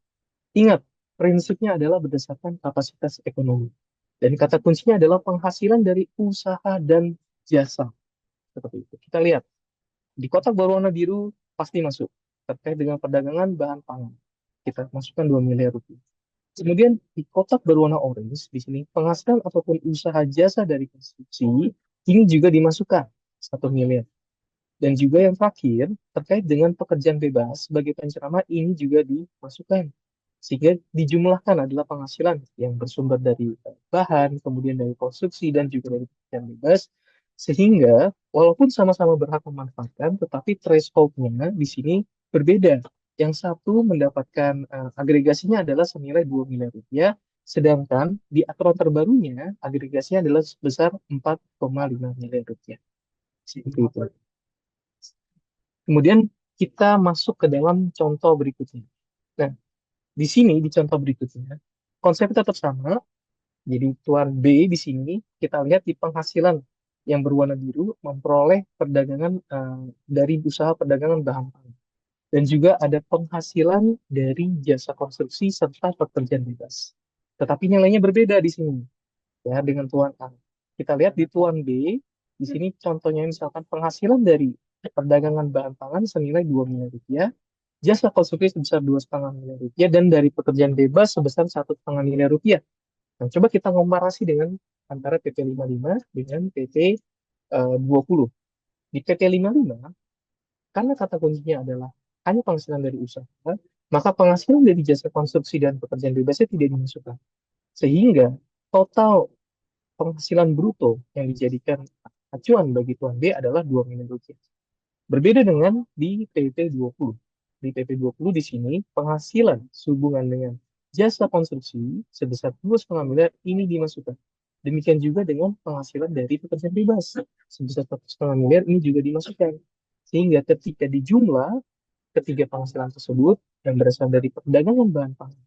ingat, prinsipnya adalah berdasarkan kapasitas ekonomi. Dan kata kuncinya adalah penghasilan dari usaha dan jasa. Seperti itu. Kita lihat, di kotak berwarna biru pasti masuk. Terkait dengan perdagangan bahan pangan. Kita masukkan 2 miliar rupiah. Kemudian di kotak berwarna orange, di sini penghasilan ataupun usaha jasa dari konstruksi ini juga dimasukkan 1 miliar. Dan juga yang terakhir, terkait dengan pekerjaan bebas sebagai penceramah ini juga dimasukkan. Sehingga dijumlahkan adalah penghasilan yang bersumber dari bahan, kemudian dari konstruksi, dan juga dari pekerjaan bebas. Sehingga walaupun sama-sama berhak memanfaatkan, tetapi threshold-nya di sini berbeda. Yang satu mendapatkan agregasinya adalah senilai 2 miliar rupiah, sedangkan di aturan terbarunya agregasinya adalah sebesar 4,5 miliar rupiah. Seperti itu. Kemudian kita masuk ke dalam contoh berikutnya. Nah, di sini di contoh berikutnya, konsepnya tetap sama. Jadi tuan B di sini kita lihat di penghasilan yang berwarna biru memperoleh perdagangan dari usaha perdagangan bahan pangan. Dan juga ada penghasilan dari jasa konstruksi serta pekerjaan bebas. Tetapi nilainya berbeda di sini ya dengan tuan A. Kita lihat di tuan B, di sini contohnya misalkan penghasilan dari perdagangan bahan pangan senilai 2 miliar rupiah, jasa konstruksi sebesar 2,5 miliar rupiah, dan dari pekerjaan bebas sebesar 1,5 miliar rupiah. Nah, coba kita komparasi dengan antara PP 55 dengan PP 20. Di PP 55, karena kata kuncinya adalah hanya penghasilan dari usaha, maka penghasilan dari jasa konstruksi dan pekerjaan bebasnya tidak dimasukkan. Sehingga total penghasilan bruto yang dijadikan acuan bagi tuan B adalah 2 miliar rupiah. Berbeda dengan di PP 20. Di PP 20 di sini penghasilan sehubungan dengan Jasa konstruksi sebesar 2,5 miliar ini dimasukkan. Demikian juga dengan penghasilan dari pekerjaan bebas sebesar 1,5 miliar ini juga dimasukkan. Sehingga ketika dijumlah ketiga penghasilan tersebut yang berasal dari perdagangan bahan pangan,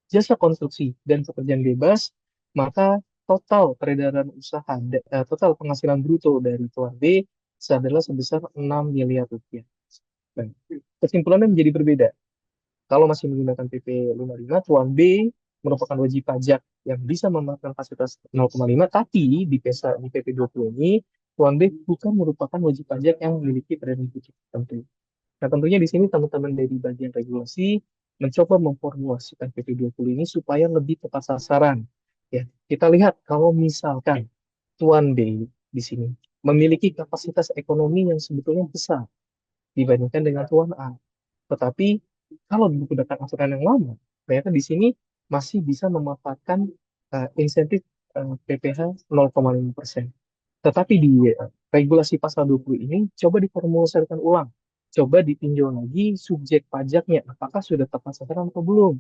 jasa konstruksi, dan pekerjaan bebas, maka total peredaran usaha, total penghasilan bruto dari Tuan B adalah sebesar 6 miliar rupiah. Baik. Kesimpulannya menjadi berbeda. Kalau masih menggunakan PP 55, Tuan B merupakan wajib pajak yang bisa memakan fasilitas 0,5, tapi di PP 20 ini, Tuan B bukan merupakan wajib pajak yang memiliki peredaran putih tentu. Nah, tentunya di sini teman-teman dari bagian regulasi mencoba memformulasikan PP 20 ini supaya lebih tepat sasaran. Ya, kita lihat kalau misalkan Tuan B di sini memiliki kapasitas ekonomi yang sebetulnya besar dibandingkan dengan Tuan A. Tetapi kalau menggunakan aturan yang lama, ternyata di sini masih bisa memanfaatkan insentif PPh 0,5%. Tetapi di regulasi pasal 20 ini coba diformulasikan ulang. Coba ditinjau lagi subjek pajaknya, apakah sudah tepat sasaran atau belum.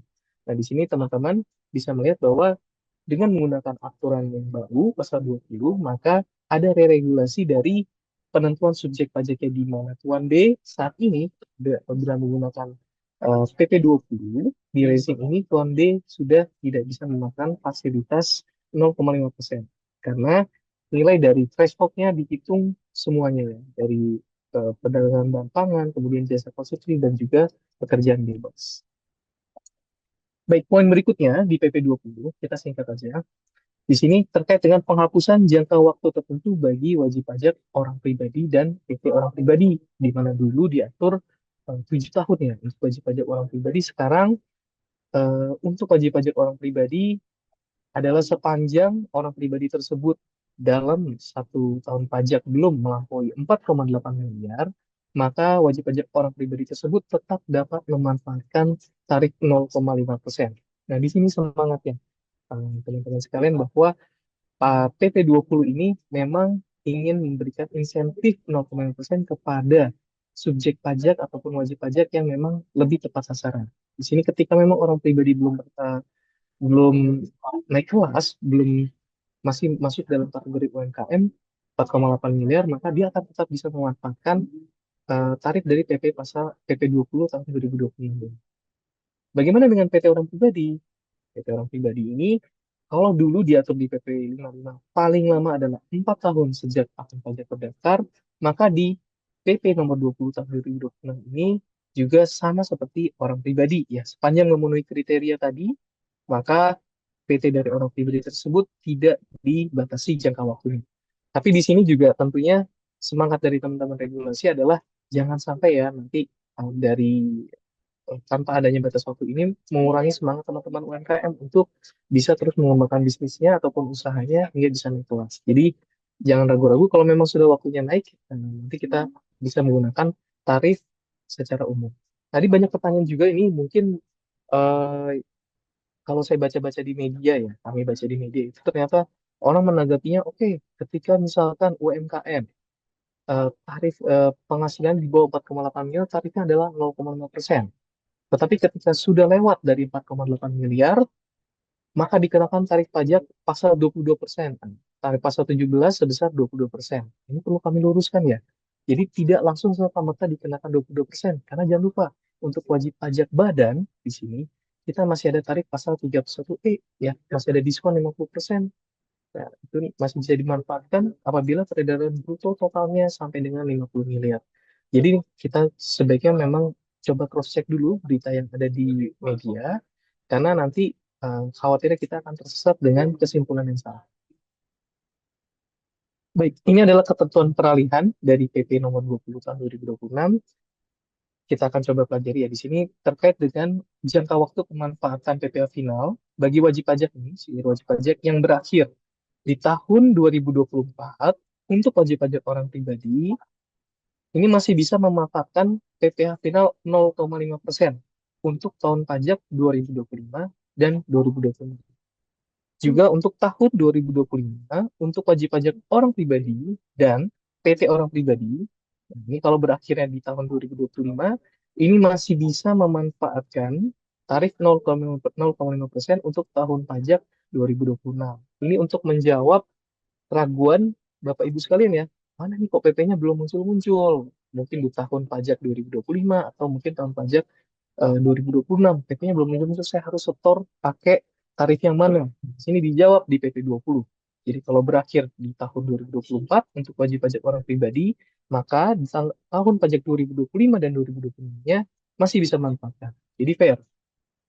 Nah, di sini teman-teman bisa melihat bahwa dengan menggunakan aturan yang baru, pasal 20, maka ada re-regulasi dari penentuan subjek pajaknya di mana Tuan B saat ini bila menggunakan PP 20, di rezim ini Tuan B sudah tidak bisa memakan fasilitas 0,5%. Karena nilai dari thresholdnya dihitung semuanya ya, dari perdagangan bahan pangan, kemudian jasa konstruksi, dan juga pekerjaan bebas. Baik, poin berikutnya di PP 20, kita singkat aja. Di sini terkait dengan penghapusan jangka waktu tertentu bagi wajib pajak orang pribadi dan PT orang pribadi, di mana dulu diatur 7 tahun ya untuk wajib pajak orang pribadi. Sekarang untuk wajib pajak orang pribadi adalah sepanjang orang pribadi tersebut dalam 1 tahun pajak belum melampaui 4,8 miliar, maka wajib pajak orang pribadi tersebut tetap dapat memanfaatkan tarif 0,5%. Nah, di sini semangatnya teman-teman sekalian bahwa PP 20 ini memang ingin memberikan insentif 0,5% kepada subjek pajak ataupun wajib pajak yang memang lebih tepat sasaran. Di sini ketika memang orang pribadi belum naik kelas, belum masih masuk dalam kategori UMKM 4,8 miliar, maka dia akan tetap bisa memanfaatkan tarif dari PP 20 tahun 2020. Bagaimana dengan PT orang pribadi? PT orang pribadi ini, kalau dulu diatur di PP 55, paling lama adalah 4 tahun sejak akun pajak terdaftar, maka di PP nomor 20 tahun 2026 ini juga sama seperti orang pribadi. Ya, sepanjang memenuhi kriteria tadi, maka PT dari orang pribadi tersebut tidak dibatasi jangka waktunya. Tapi di sini juga tentunya semangat dari teman-teman regulasi adalah jangan sampai ya nanti dari tanpa adanya batas waktu ini mengurangi semangat teman-teman UMKM untuk bisa terus mengembangkan bisnisnya ataupun usahanya hingga bisa naik kelas. Jadi jangan ragu-ragu kalau memang sudah waktunya naik, nanti kita bisa menggunakan tarif secara umum. Tadi banyak pertanyaan juga ini mungkin eh, kalau saya baca-baca di media ya, kami baca di media itu ternyata orang menanggapinya oke, ketika misalkan UMKM tarif penghasilan di bawah 4,8 miliar tarifnya adalah 0,5%. Tetapi ketika sudah lewat dari 4,8 miliar, maka dikenakan tarif pajak pasal 22%. Tarif pasal 17 sebesar 22%. Ini perlu kami luruskan ya. Jadi tidak langsung serta-merta dikenakan 22%. Karena jangan lupa, untuk wajib pajak badan di sini, kita masih ada tarif pasal 31E, ya, masih ada diskon 50%. Nah, itu masih bisa dimanfaatkan apabila peredaran bruto totalnya sampai dengan 50 miliar. Jadi kita sebaiknya memang coba cross check dulu berita yang ada di media, karena nanti khawatirnya kita akan tersesat dengan kesimpulan yang salah. Baik, ini adalah ketentuan peralihan dari PP nomor 20 tahun 2026. Kita akan coba pelajari ya di sini terkait dengan jangka waktu pemanfaatan PPh final bagi wajib pajak ini, wajib pajak yang berakhir di tahun 2024 untuk wajib pajak orang pribadi ini masih bisa memanfaatkan PPh final 0,5% untuk tahun pajak 2025 dan 2026. Juga untuk tahun 2025 untuk wajib pajak orang pribadi dan PT orang pribadi, ini kalau berakhirnya di tahun 2025, ini masih bisa memanfaatkan tarif 0,5% untuk tahun pajak 2026. Ini untuk menjawab keraguan Bapak Ibu sekalian ya, mana nih kok PP-nya belum muncul-muncul? Mungkin di tahun pajak 2025 atau mungkin tahun pajak 2026, PP-nya belum muncul, saya harus setor pakai tarif yang mana? Di sini dijawab di PP 20. Jadi kalau berakhir di tahun 2024 untuk wajib pajak orang pribadi, maka di tahun pajak 2025 dan 2026-nya masih bisa manfaatkan. Jadi fair.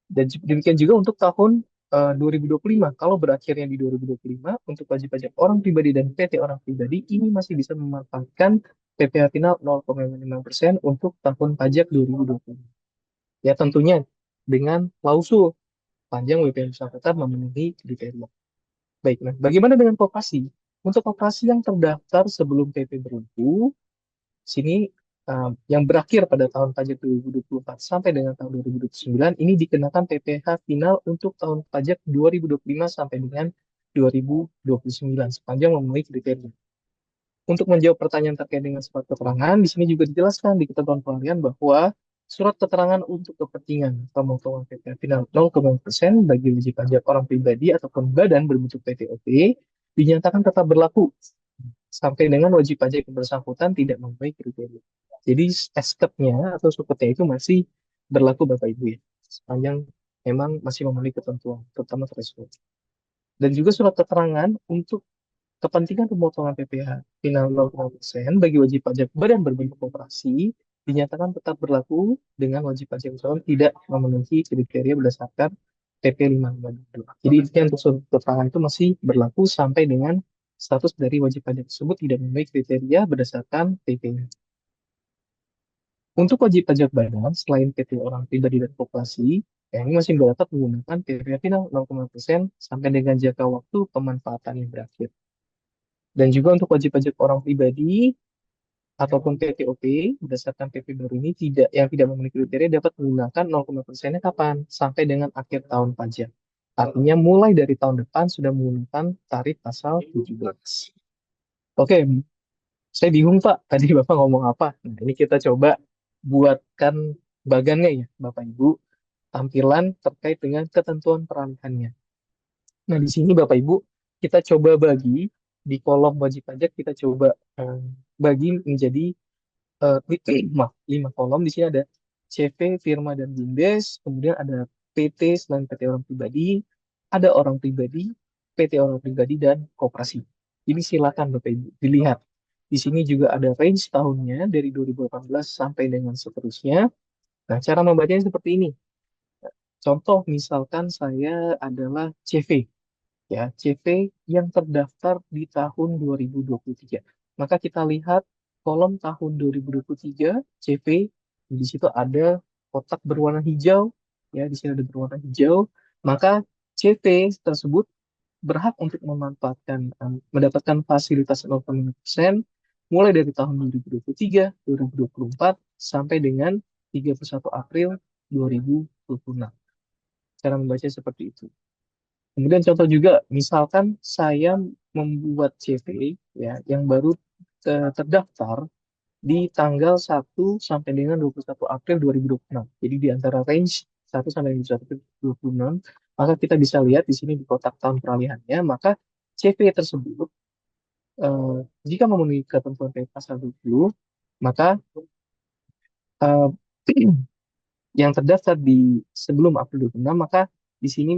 Dan demikian juga untuk tahun 2025. Kalau berakhirnya di 2025, untuk wajib pajak orang pribadi dan PT orang pribadi, ini masih bisa memanfaatkan PPh final 0,5% untuk tahun pajak 2020. Ya tentunya dengan klausul panjang WPN bersangkutan memenuhi kriteria. Baik, nah bagaimana dengan koperasi? Untuk koperasi yang terdaftar sebelum PP berlaku, sini yang berakhir pada tahun pajak 2024 sampai dengan tahun 2029 ini dikenakan PPh final untuk tahun pajak 2025 sampai dengan 2029 sepanjang memenuhi kriteria. Untuk menjawab pertanyaan terkait dengan surat keterangan, di sini juga dijelaskan di ketentuan pengalian bahwa surat keterangan untuk kepentingan pemotongan PPh final 0,5% bagi wajib pajak orang pribadi ataupun badan berbentuk PTOP dinyatakan tetap berlaku sampai dengan wajib pajak yang bersangkutan tidak memenuhi kriteria. Jadi SKEP-nya atau SUKET-nya itu masih berlaku Bapak Ibu ya, sepanjang memang masih memenuhi ketentuan, terutama threshold. Dan juga surat keterangan untuk kepentingan pemotongan PPh final 0,5% bagi wajib pajak badan berbentuk koperasi dinyatakan tetap berlaku dengan wajib pajak usahawan tidak memenuhi kriteria berdasarkan PP 552. Jadi intinya untuk surat keterangan itu masih berlaku sampai dengan status dari wajib pajak tersebut tidak memenuhi kriteria berdasarkan PP-nya. Untuk wajib pajak badan, selain PT orang pribadi dan koperasi, yang ini masih dapat menggunakan PPh final 0,5% sampai dengan jangka waktu pemanfaatan yang berakhir. Dan juga untuk wajib pajak orang pribadi ataupun PTOP berdasarkan PP baru ini yang tidak memenuhi kriteria dapat menggunakan 0,5%-nya kapan? Sampai dengan akhir tahun pajak. Artinya mulai dari tahun depan sudah menggunakan tarif pasal 17. Oke, saya bingung Pak, tadi Bapak ngomong apa? Nah, ini kita coba buatkan bagannya ya Bapak Ibu, tampilan terkait dengan ketentuan peralihannya. Nah, di sini Bapak Ibu, kita coba bagi di kolom wajib pajak, kita coba bagi menjadi 5 kolom. Di sini ada CV, firma, dan BUMDes. Kemudian ada PT selain PT orang pribadi, ada orang pribadi, PT orang pribadi, dan koperasi. Ini silakan Bapak Ibu dilihat. Di sini juga ada range tahunnya dari 2018 sampai dengan seterusnya. Nah, cara membacanya seperti ini. Contoh misalkan saya adalah CV, ya CV yang terdaftar di tahun 2023. Maka kita lihat kolom tahun 2023 CV, di situ ada kotak berwarna hijau, ya di sini ada berwarna hijau. Maka CV tersebut berhak untuk mendapatkan fasilitas 0,5% mulai dari tahun 2023, 2024 sampai dengan 31 April 2026. Cara membaca seperti itu. Kemudian contoh juga, misalkan saya membuat CV ya yang baru terdaftar di tanggal 1 sampai dengan 21 April 2026. Jadi di antara range 1 sampai 21 April 2026, maka kita bisa lihat di sini di kotak tahun peralihannya, maka CV tersebut eh, jika memenuhi ketentuan pasal 20, maka eh, yang terdaftar di sebelum April 26, maka di sini